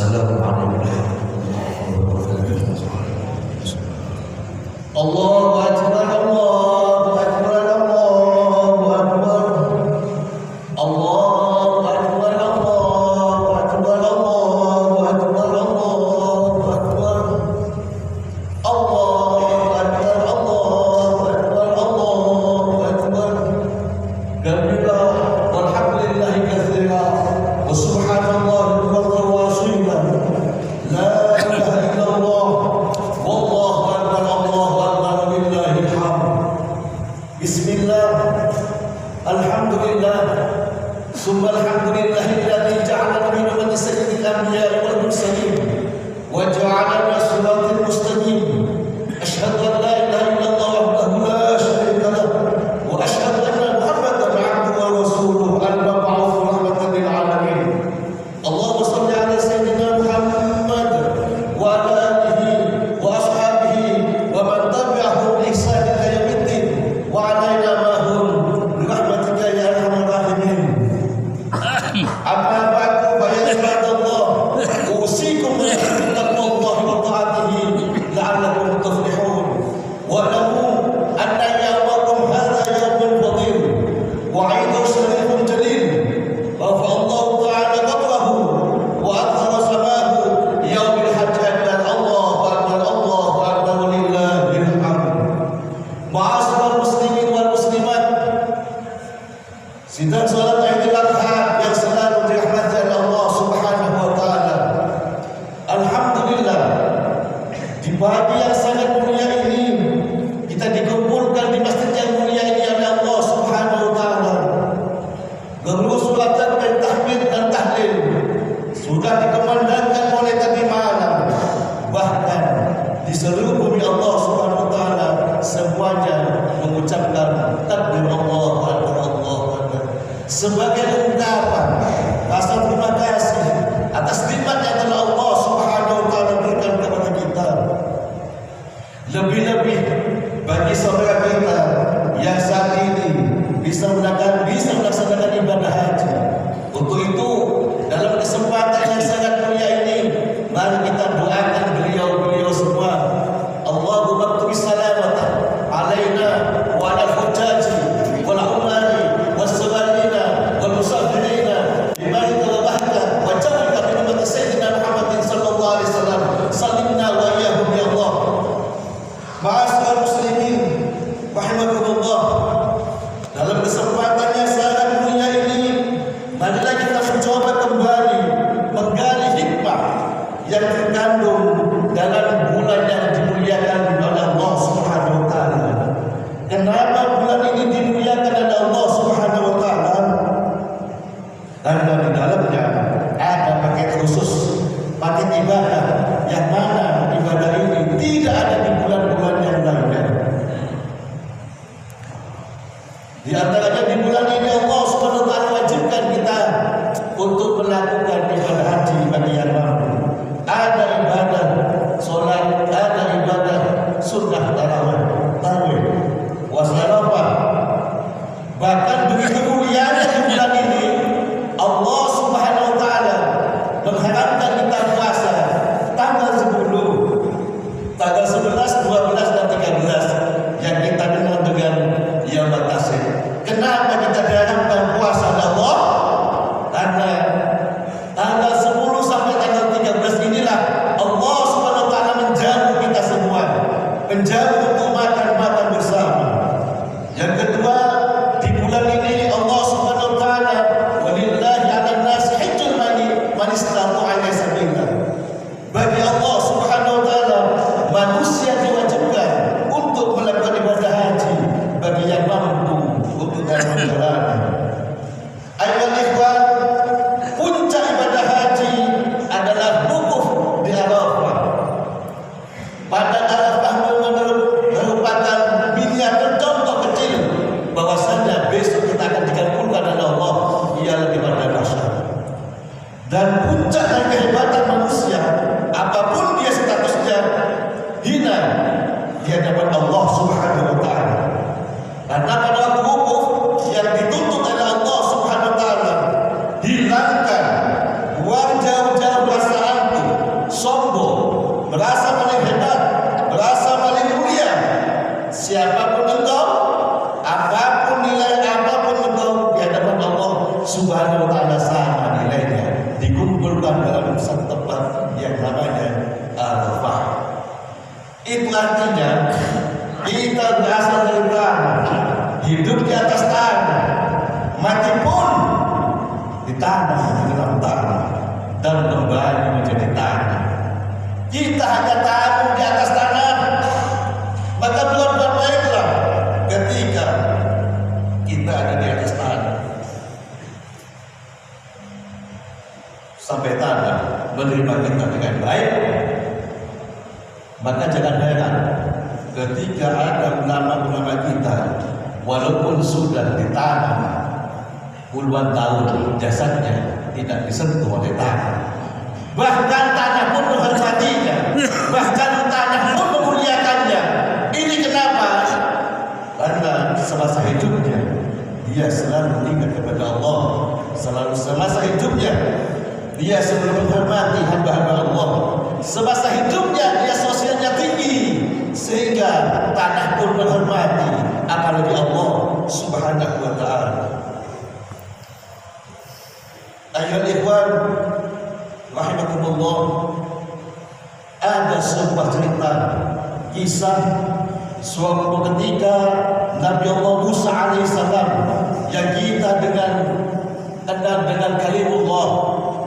Assalamualaikum. Allahu Akbar, Allahu Akbar, Allahu Akbar. Allahu Akbar, Allahu Akbar, Allahu Akbar, Allahu Akbar. Allahu Akbar, Allahu Akbar, Allahu Akbar. Kabira walhamdulillahi katsira wa subhanallahi bukratan wa asila. La ilaha illallah wallahu akbar, Allahu akbar, walillahil hamd. Bismillah, alhamdulillah, summa alhamdulillahilladzi ja'alana min ummati sayyidil anbiya'i wal mursalin wa ja'alana siratal mustaqim. Asyhadu an la ilaha illallah wahdahu la syarika lahu wa asyhadu anna Muhammadan 'abduhu wa rasuluhu al-mab'uts rahmatan lil 'alamin. Allahumma shalli 'ala sayyidina Muhammad wa 'ala alihi wa ashabihi wa man tabi'ahum bi ihsan ila yaumiddin wa 'alaina ma'hum bi rahmatika ya arhamar rahimin. Amma ba'du fa ya ibadallah, usikum bi taqwallahi wa ta'atihi la'allakum tuflihun. Wa'lamu anna yawmakum hadha yawmun fadil wa 'idun sharifun jalil. Rafa Allah ta'ala qadrahu wa adhara samahu yawmil hajj akbar. Allahu akbar, Allahu akbar, walillahil hamd. Ma'asyiral muslimin wal muslimat, sidang salat Idul Adha yang selalu dirahmati oleh Allah Subhanahu wa taala. Alhamdulillah, di pagi yang sangat mulia ini kita dikumpulkan di masjid yang mulia ini oleh Allah Subhanahu wa taala. Gerusulatan dan tahmid dan tahlil sudah dikumandangkan mulai tadi malam. Bahkan di seluruh bumi Allah Subhanahu wa taala semuanya mengucapkan takbir Allahu akbar, Allahu akbar sebagai ungkapan rasa terima kasih atas nikmat yang telah Allah Subhanahu wa taala berikan kepada kita. Lebih-lebih bagi saudara kita yang saat ini bisa melaksanakan ibadah haji. Untuk itu, dalam kesempatan yang sangat mulia ini, mari kita doakan beliau-beliau semua. Allahumma ktub salamata alaina wa ala hujaji wal umari was sabalina wal musafirina bima tawahhada wa ja'alna min ummati sayyidina Muhammadin sallallahu alaihi wasallam. Sallimna wa iyyahum ya Allah. Ma'asyiral muslimin rahimakumullah, dalam kesempatan yang sangat mulia ini, marilah kita mencoba kembali menggali hikmah yang terkandung dalam bulan yang dimuliakan oleh Allah Subhanahu wa taala. Kenapa bulan ini dimuliakan oleh Allah Subhanahu wa taala? Karena di dalamnya ada paket khusus, paket ibadah yang mana ibadah ini tidak ada di bulan-bulan yang lainnya. Di antaranya di bulan ini Allah Subhanahu wa taala wajibkan kita untuk melakukan ibadah haji bagi yang mampu. Ada ibadah salat, ada ibadah sunnah tarawih, wasarafah. Bahkan begitu mulianya di bulan ini, Allah Subhanahu wa taala mengharapkan kita puasa tanggal 10, tanggal 11, 12 dan 13 yang kita kenal dengan Yaumul Tasrik. Kenapa kita diharapkan puasa Allah? Karena tanggal 10 sampai tanggal 13 inilah Allah Subhanahu wa taala menjamu kita semua, menjamu untuk makan bersama. Yang kedua, di bulan ini Allah Subhanahu wa taala walillahi 'alan nasi hajjul man istata'a ilaihi sabila. Bagi Allah Subhanahu wa taala manusia diwajibkan untuk melakukan ibadah haji bagi yang mampu untuk dalam perjalanan. Ayolah ikhwan, puncak ibadah haji adalah wukuf di Arafah. Pada Arafah merupakan miniatur contoh kecil bahwasanya besok kita akan dikabulkan oleh Allah, ialah ibadah dahsyat. Dan puncak dari kehebatan manusia, apapun dia statusnya, hina di hadapan Allah Subhanahu wa taala. Karena pada waktu wukuf yang dituntut oleh Allah Subhanahu wa taala Subhanahu wa ta'ala sama nilainya, dikumpulkan dalam satu tempat yang namanya Arafah. Itu artinya kita berasal dari tanah, hidup di atas tanah, mati pun di tanah, di dalam tanah, dan kembali menjadi tanah. Kita hanya tabung di atas tanah. Maka belum baiklah ketika kita ada di atas tanah, sampai tanah menerima kita dengan baik. Maka jangan heran ketika ada ulama-ulama kita, walaupun sudah ditanam puluhan tahun, jasadnya tidak disentuh oleh tanah. Bahkan tanah pun menghormatinya, bahkan tanah pun memuliakannya. Ini kenapa? Karena semasa hidupnya dia selalu ingat kepada Allah. Selalu semasa hidupnya dia selalu menghormati hamba-hamba Allah. Semasa hidupnya dia sosialnya tinggi, sehingga tanah pun menghormati, apalagi Allah Subhanahu wa ta'ala. Ayyuhal ikhwan rahimakumullah, ada sebuah cerita kisah suatu ketika Nabi Allah Musa alaihissalam yang kita kenal dengan kalimullah.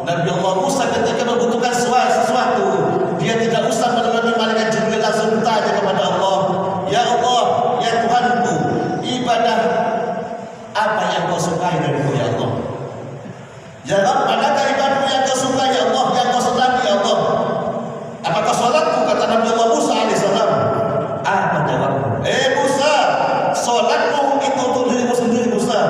Nabi Allah Musa ketika membutuhkan sesuatu, dia tidak usah menemani malaikat Jibril, langsung bertanya kepada Allah, ya Allah, ya Tuhanku, ibadah apa yang kau sukai dariku ya Allah? Ya Rabb, manakah ibadah yang kau sukai ya Allah, yang kau senangi ya Allah? Apakah sholatku? Kata Nabi Allah Musa alaihissalam. Apa jawabmu? Musa, sholatmu itu untuk dirimu sendiri Musa.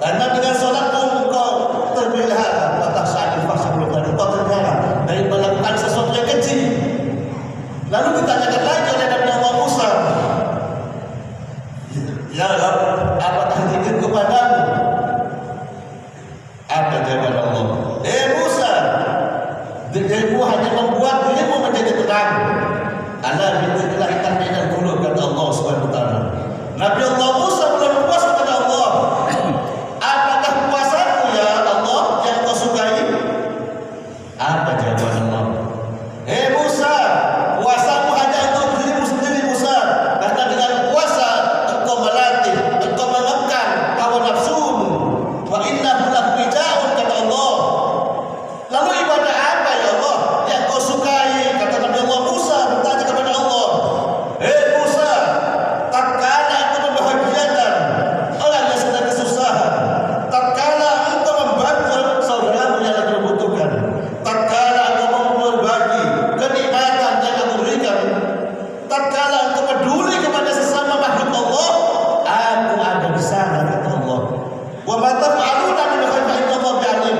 Karena dengan sholatmu engkau terpelihara, kata Sa'id Fasabul Qadar, engkau terpelihara dari melakukan sesuatu yang kecil. Lalu ditanyakan lagi oleh Nabi Allah Musa, ya Rabb, apakah zikirku padamu? Apa jawaban Allah? Musa, zikirmu hanya membuat dirimu menjadi tenang. Ala bidzikrillah tatma'innul qulub, kata Allah Subhanahu wa ta'ala. Nabi Allah Musa belum puas kepada Allah. Apakah puasaku ya Allah yang kau sukai? Apa jawaban Allah? Musa, puasamu hanya untuk dirimu sendiri Musa. Karena dengan puasa engkau melatih, engkau mengekang hawa nafsumu. Wa innahu lahwija'un, kata Allah. Lalu ibadah apa ya Allah yang kau sukai? Kata Nabi Allah Musa bertanya kepada Allah, Musa, tatkala aku membahagiakan orang yang sedang kesusahan, tatkala engkau membantu saudaramu yang lagi membutuhkan, tatkala engkau berbagi kenikmatan yang aku berikan, tatkala engkau peduli kepada sesama makhluk Allah, aku ada di sana, kata Allah. Wa ma taf'aluna min khairin fa inna Allaha bi'alim.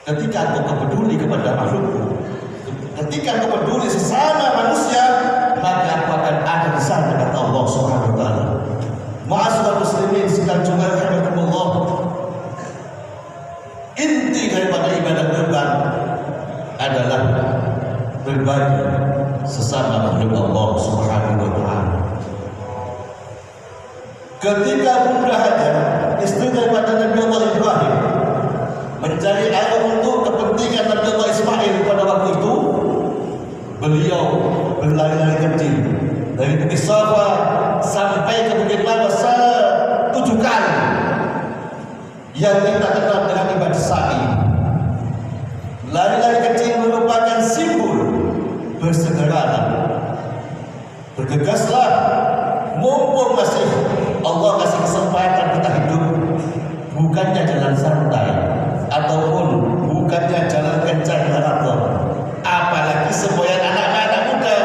Ketika engkau peduli kepada makhlukku, ketika engkau peduli sesama manusia, maka aku akan ada di sana, kata Allah Subhanahu wa ta'ala. Ma'asyiral muslimin sekalian jemaah rahimakumullah, inti daripada ibadah kurban adalah berbagi sesama makhluk Allah Subhanahu wa ta'ala. Ketika Bunda Hajar, istri daripada Nabi Allah Ibrahim, mencari air untuk kepentingan Nabi Allah Ismail pada waktu itu, beliau berlari-lari kecil dari Bukit Safa sampai ke Bukit Marwah 7 kali, yang kita kenal dengan ibadah sa'i. Lari-lari kecil merupakan simbol bersegeralah, bergegaslah, mumpung masih Allah kasih kesempatan kita hidup. Bukannya jalan santai, ataupun bukannya jalan kencang maraton, apalagi semboyan anak-anak muda.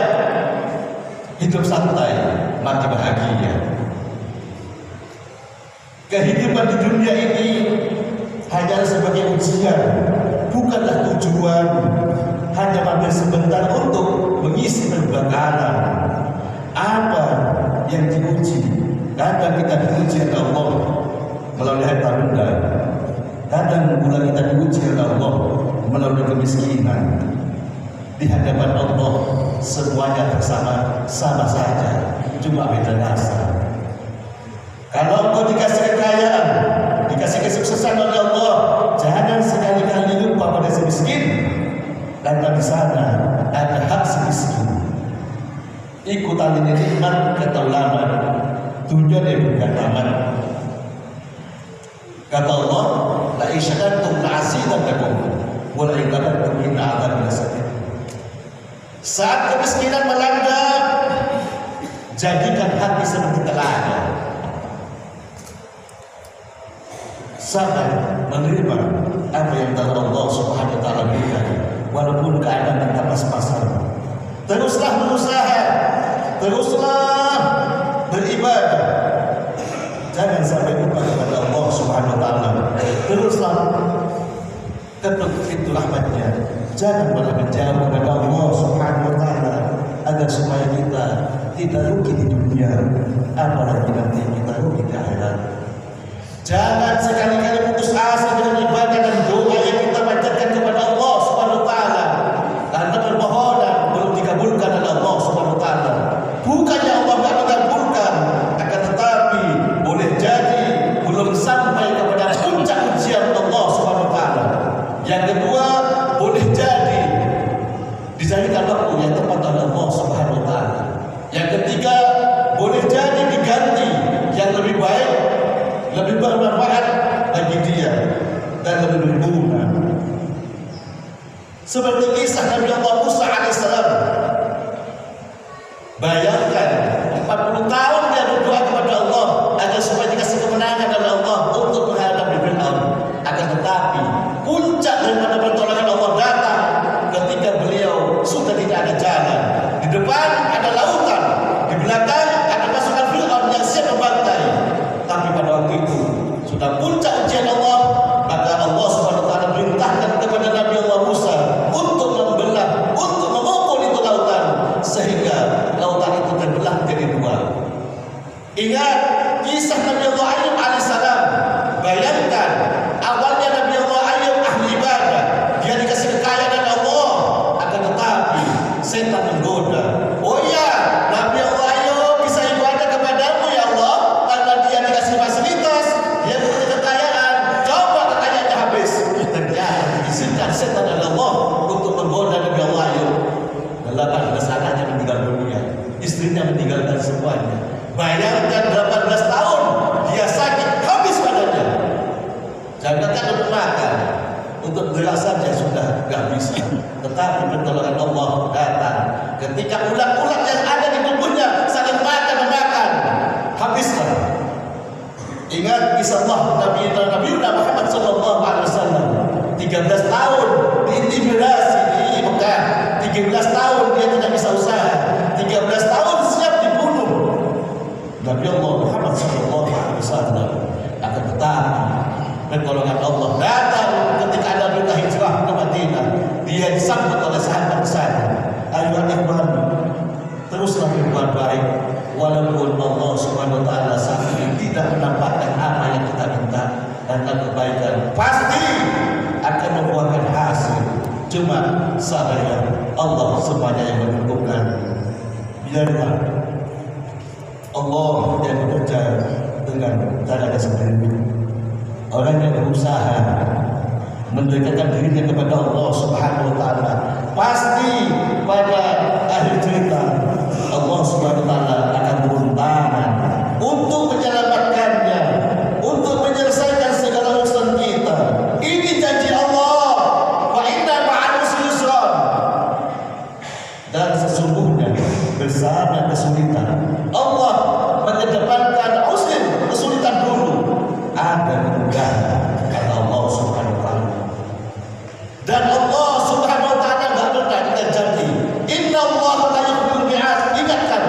Hidup santai, mati bahagia. Kehidupan di dunia ini hanya sebagai ujian, bukanlah tujuan. Hanya mampir sebentar untuk mengisi perbekalan. Apa yang diuji? Kadang kita diuji oleh Allah melalui harta benda, kadang pula kita diuji oleh Allah melalui kemiskinan. Di hadapan Allah semuanya sama saja, cuma beda rasa. Kalau engkau dikasih kekayaan, ikutan ini nikmat kata ulama, dunia dia bukan aman. Kata Allah, la isyakantum la'azidannakum wa la ibadattum min a'dzabin sadid. Saat kemiskinan melanda, jadikan hati seperti telaga, sabar menerima apa yang Allah Subhanahu wa taala berikan walaupun keadaan kita pas-pasan. Teruslah berusaha, teruslah beribadah. Jangan sampai lupa kepada Allah Subhanahu wa taala. Teruslah ketuk pintu rahmatnya. Jangan pernah menjauh kepada Allah Subhanahu wa taala agar supaya kita tidak rugi di dunia, apalagi nanti kita rugi di akhirat. Jangan sekali-kali putus asa dengan ibadah dan doa yang kita panjatkan kepada Allah Subhanahu wa taala. Karena permohonan belum dikabulkan oleh Allah Subhanahu wa taala. Bukannya Allah tidak mengabulkan, akan tetapi boleh jadi belum sampai kepada puncak ujian Allah Subhanahu wa taala. Yang kedua, boleh jadi dijadikan waktu yang tepat oleh Allah Subhanahu wa taala. Yang ketiga, boleh jadi diganti yang lebih baik, lebih bermanfaat bagi dia dan lebih berguna. Seperti kisah Nabi Allah Musa alaihissalam. Bayangkan 40 tahun dia berdoa kepada Allah agar supaya dikasih kemenangan oleh Allah untuk menghadapi Fir'aun. Akan tetapi puncak daripada pertolongan Allah datang ketika beliau sudah tidak ada jalan. Di depan ada lautan, di belakang ada pasukan Fir'aun yang siap membantai. Tapi pada waktu itu sudah puncak ujian Allah, maka Allah Subhanahu wa taala perintahkan kepada Nabi Allah Musa untuk membelah, untuk memukul itu lautan sehingga lautan itu terbelah menjadi dua. Ingat kisah Nabi Allah Ayub alaihissalam. Bayangkan awalnya Nabi Allah Ayub ahli ibadah, dia dikasih kekayaan dari Allah, akan tetapi setan menggoda. Oh ya, Nabi Allah Ayub bisa ibadah kepadamu ya Allah, karena dia dikasih fasilitas, dia punya kekayaan. Coba kekayaannya habis. Ternyata diizinkan setan oleh Allah untuk menggoda Nabi Allah Ayub. 18 anaknya meninggal dunia, istrinya meninggalkan semuanya. Bayangkan 18 tahun dia sakit habis badannya. Jangankan untuk makan, untuk gerak saja sudah gak bisa. Tetapi pertolongan Allah datang ketika ulat-ulat yang ada di tubuhnya saling makan memakan, habislah. Ingat kisah Allah Nabi Muhammad sallallahu alaihi wasallam. 13 tahun diintimidasi di Mekah. 13 tahun dia tidak bisa usaha. 13 tahun siap dibunuh. Nabi Allah Muhammad sallallahu alaihi wasallam akan tetapi pertolongan Allah datang ketika ada berita hijrah ke Madinah. Dia disambut oleh sahabat-sahabat. Ayuhan ikhwan, teruslah berbuat baik walaupun Allah Subhanahu wa taala saat ini tidak menampakkan apa yang kita minta, dan kebaikan pasti akan membuahkan hasil. Cuma sabarnya Allah semuanya yang menentukan. Biarlah Allah yang bekerja dengan cara sendiri. Orang yang berusaha mendekatkan dirinya kepada Allah Subhanahu wa taala, pasti pada akhir cerita Allah Subhanahu wa taala akan turun tangan untuk menyelamatkannya, untuk menyelesaikan segala urusan kita. Ini janji Allah, wa inna ma'al usri yusra. Dan sesungguhnya bersama kesulitan Allah mengedepankan kesulitan dulu, ada kemudahan kata Allah Subhanahu wa taala. Dan Allah Subhanahu wa taala enggak pernah ingkar janji. Inna Allah la yukhliful mi'ad. Ingatkan,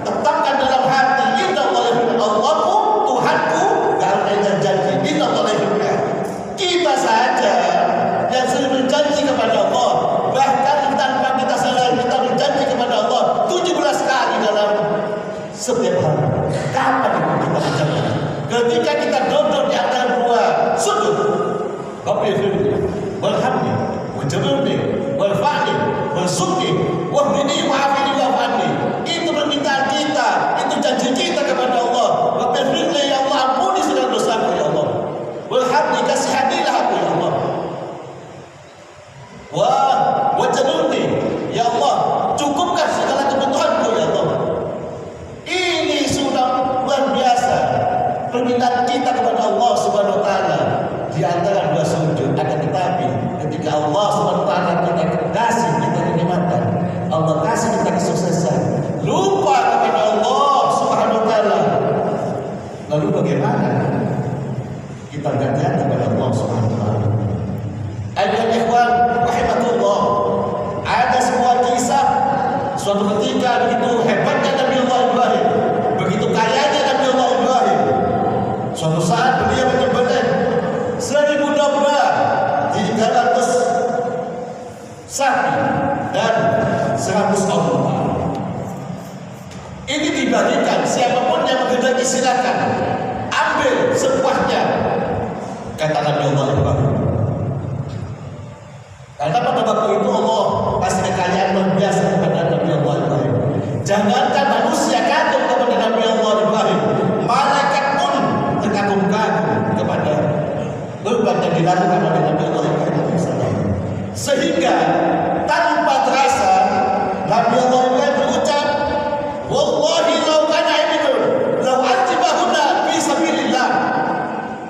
tetapkan dalam hati, inna Allah la yukhliful mi'ad. Allahku, Tuhanku enggak pernah ingkar janji. Inna Allah la yukhliful mi'ad. Kita saja yang sering berjanji kepada Allah, bahkan tanpa kita sadar kita berjanji kepada Allah 17 kali dalam setiap hari. Kapan kita berjanji? Ketika kita duduk di antara dua sudut, Rabbil firli walhamdi wajabirni walfa'ni walsukni wahdini wa'afini wa'afani. Itu permintaan kita, itu janji kita kepada Allah. Rabbil firli, ya Allah ampuni segala dosaku ya Allah. Walhamdi, kasihanilah aku ya Allah. Wajabirni, ya Allah cukupkan segala kebutuhanku ya Allah. minat kita kepada Allah Subhanahu wa taala di antara dua sujud. Akan tetapi ketika Allah Subhanahu wa taala kita kasih kita kenikmatan, Allah kasih kita kesuksesan, lupa kepada Allah Subhanahu wa taala. Lalu bagaimana kita bergantian kepada Allah Subhanahu wa taala? Ayuhal ikhwan rahimakumullah, ada sebuah kisah suatu ketika begitu hebatnya Nabi Allah Ibrahim, begitu kayanya Nabi Allah Ibrahim. Suatu saat beliau menyembelih 1000 domba, 300 sapi dan 100 unta. Ini dibagikan, siapapun yang menghendaki silakan ambil sepuasnya, kata Nabi Allah Ibrahim. Karena pada waktu itu Allah kasih kekayaan luar biasa kepada Nabi Allah Ibrahim. Jangankan manusia kagum kepada Nabi Allah Ibrahim, malaikat pun terkagum-kagum kepada kurban yang dilakukan oleh Nabi Allah Ibrahim. Sehingga tanpa terasa Nabi Allah Ibrahim berucap, wallahi law kana ibnun law atibahuna fi sabilillah.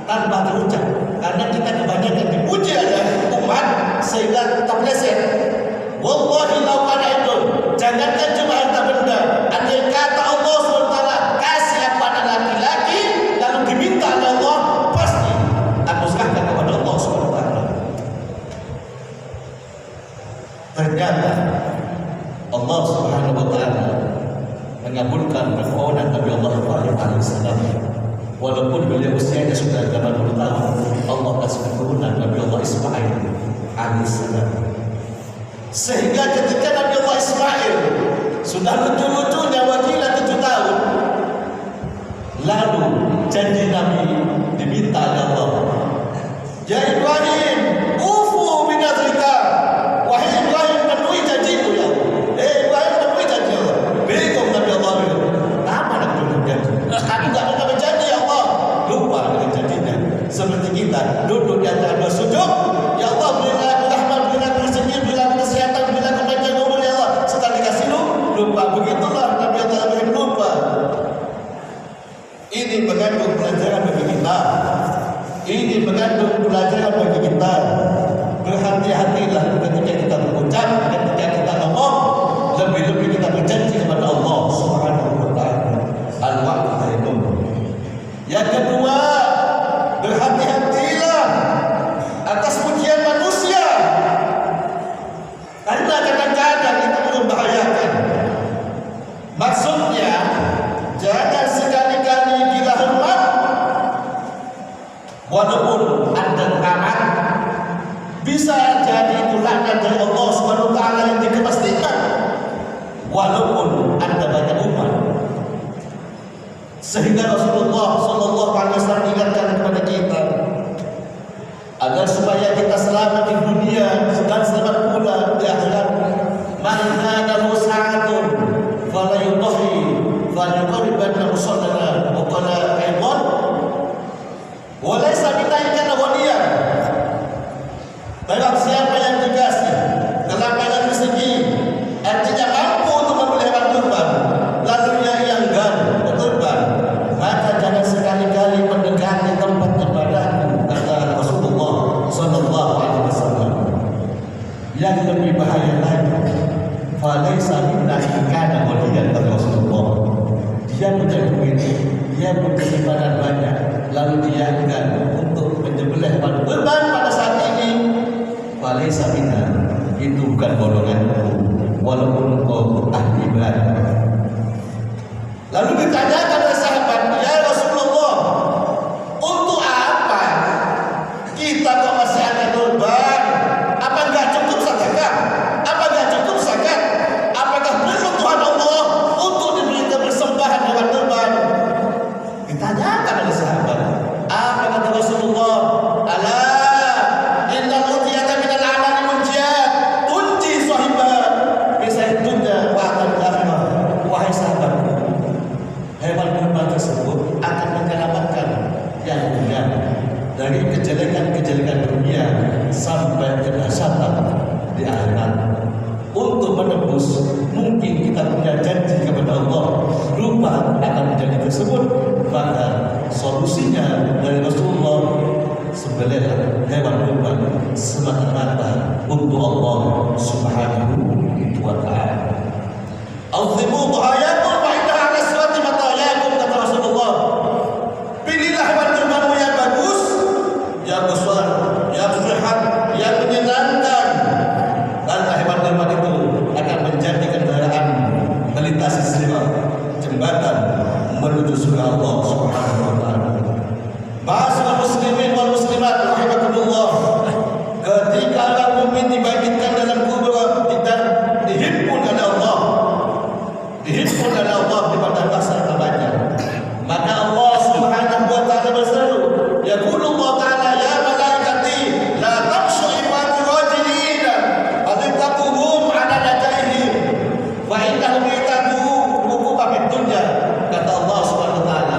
Tanpa terucap, karena kita kebanyakan dipuji oleh umat sehingga terpeleset. Wallahi law kana ibnun, jangankan cuma harta benda, andai kata Allah SWT kasih aku anak laki-laki lalu diminta oleh Allah, pasti aku serahkan kepada Allah SWT. Ternyata Allah Subhanahu wa taala mengabulkan permohonan Nabi Allah Ibrahim alaihissalam. Walaupun beliau usianya sudah 80 tahun, Allah kasih keturunan Nabi Allah Ismail alaihissalam. Sehingga ketika Nabi Allah Ismail sudah lucu-lucunya wakilah 7 tahun, lalu janji Nabi diminta oleh Allah, ya Ibrahim, ufu binazrika. Wahai Ibrahim, penuhi janjimu ya. Ibrahim, penuhi janji Allah. Bingung Nabi Allah bilang, apa nak penuhi janji? Aku tak pernah berjanji ya Allah. Lupa dengan janjinya. Seperti kita duduk di antara dua sujud, ya Allah berilah aku rahmat, berilah aku rezeki, berilah aku kesehatan, berilah aku panjang umur ya Allah. Setelah dikasih lupa. Begitulah Nabi Allah Ibrahim lupa. Ini mengandung pelajaran bagi kita. Ini mengandung pelajaran bagi kita. Berhati-hatilah ketika kita berucap, ketika kita ngomong, lebih-lebih kita berjanji kepada Allah Subhanahu wa taala. Al-wa'du khairun. Yang kedua, berhati-hatilah atas pujian manusia. Karena kadang-kadang itu membahayakan. Maksudnya, jangan sekali-kali bila hormat, walaupun Anda amat, bisa jadi itu laknat dari Allah Subhanahu wa taala yang dikepastikan. Walaupun Anda banyak umat. Sehingga Rasulullah sallallahu alaihi wasallam ingatkan kepada kita agar supaya kita selamat di dunia dan selamat pula di akhirat. Man kana lahu sa'atun fala yudhi falyuqribanna musallana wa qala aydan wa laysa bidaika waliyan. Barang siapa yang dikasih kelapangan rezeki, artinya mampu untuk membeli hewan kurban, lalu ia enggan berkurban, maka jangan sekali-kali mendekati tempat ibadahku, kata Rasulullah sallallahu alaihi wasallam. Yang lebih bahaya lagi, falaisa minna in kana waliyan, kata Rasulullah. Dia punya duit, dia punya simpanan banyak, lalu dia enggan untuk menyembelih hewan kurban pada saat ini, falaisa minna, itu bukan golonganku, walaupun engkau ahli ibadah. Lalu ditanyakan oleh sahabat, ya Rasulullah, untuk apa kita kok masih ada kurban? Apa enggak cukup sedekah? Apa enggak cukup zakat? Apakah perlu Tuhan Allah untuk diberikan persembahan hewan kurban? Ditanyakan oleh sahabat. Apa kata Rasulullah? Ala innal utiyata minal amali munjiyat tunji sahibah bisa dunya wa akhirah. Wahai sahabatku, hewan kurban tersebut akan menyelamatkan yang dunia dari kejelekan-kejelekan dunia sampai kedahsyatan di akhirat. Untuk menebus, mungkin kita punya janji kepada Allah, lupa akan menjadi tersebut, maka Solusinya dari Rasulullah, sembelihlah hewan kurban semata-mata untuk Allah Subhanahu wa ta'ala. Azimu dhahayakum wa innaha ala sirati matayakum, kata Rasulullah. Pilihlah hewan kurbanmu yang bagus, yang besar, yang sehat, yang menyenangkan. Karena hewan kurban itu akan menjadi kendaraan melintasi sirat, jembatan menuju surga Allah Subhanahu wa ta'ala. Ma'asyiral muslimin wal muslimat rahimakumullah. Ketika orang mukmin dibangkitkan dalam kubur dan dihimpun oleh Allah, dihimpun oleh Allah di padang mahsyar namanya, maka Allah Subhanahu wa ta'ala berseru, yaqulu Allah ta'ala, ya malaikati la tamshu ibadi rajilin adhiqabuhum ala najaihim fa innahum yatadu uqubah fid dunya. Kata Allah Subhanahu wa ta'ala,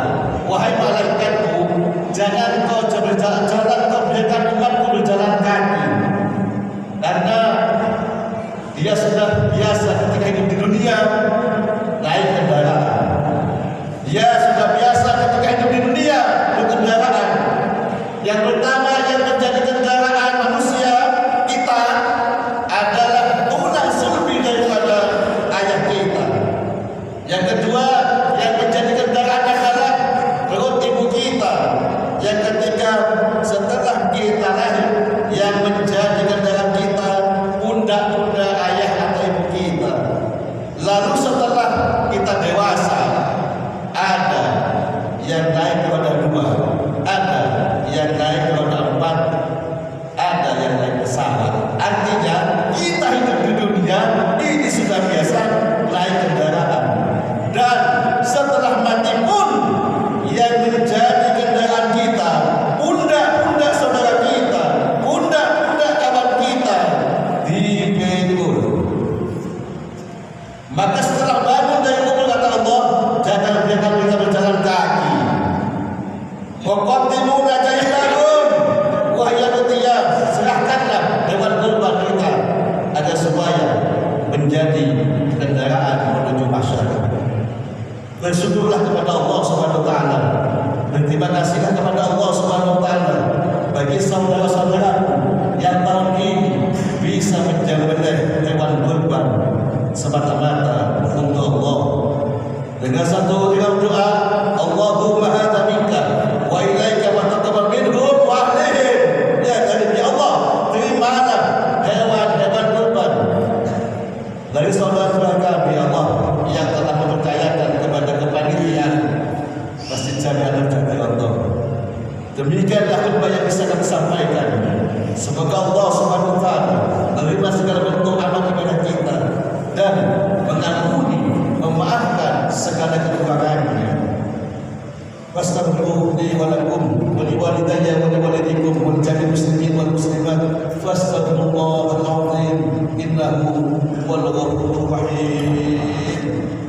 wahai malaikatku, jangan kau berjalan-jalan, kau biarkan umatku berjalan kaki, karena dia sudah biasa ketika hidup di dunia naik kendaraan. Dia sudah biasa ketika hidup di dunia berkendaraan. Yang pertama yang menjadi kendaraan manusia kita adalah tulang sulbi daripada ayah kita. Yang kedua yang menjadi kendaraan adalah perut ibu kita. Yang ketiga setelah kita lahir yang menjadi kendaraan kita pundak-pundak ayah atau ibu kita. Lalu setelah kita dewasa, ada yang naik roda 2, ada yang naik roda 4, ada yang naik pesawat. Artinya kita hidup di dunia ini sudah biasa naik kendaraan. Dan setelah mati pun yang menjadi kendaraan kita pundak-pundak saudara kita, pundak-pundak kawan kita dipikul. Maka setelah bangun dari kubur, kata Allah, jangan biarkan kita berjalan kaki. Muqaddimuna jahilakum wa yaqtiyah, serahkanlah hewan kurban kita agar supaya menjadi kendaraan menuju masyarakat. Bersyukurlah kepada Allah Subhanahu wa ta'ala. Berterima kasihlah kepada Allah Subhanahu wa ta'ala bagi saudara-saudara yang tahun ini bisa menyembelih hewan kurban semata-mata untuk Allah dengan satu doa, Allahumma hadza minka wa ilaika wa taqabbal minhum wa ahlihim. Ya dari Allah, terimalah hewan-hewan kurban dari saudara-saudara kami, Allah yang telah mempercayakan kepada kepanitiaan Masjid Jami'ah Al-Jami'ah. Demikianlah khutbah yang bisa kami sampaikan. Semoga Allah Subhanahu wa ta'ala menerima segala bentuk amal ibadah kita dan mengampuni, memaafkan segala kekurangannya. Wastaghfiru li wa lakum wa li walidayya wa li walidikum wa li jami'il muslimin wal muslimat fastaghfirullahal azim innahu huwal ghafurur rahim.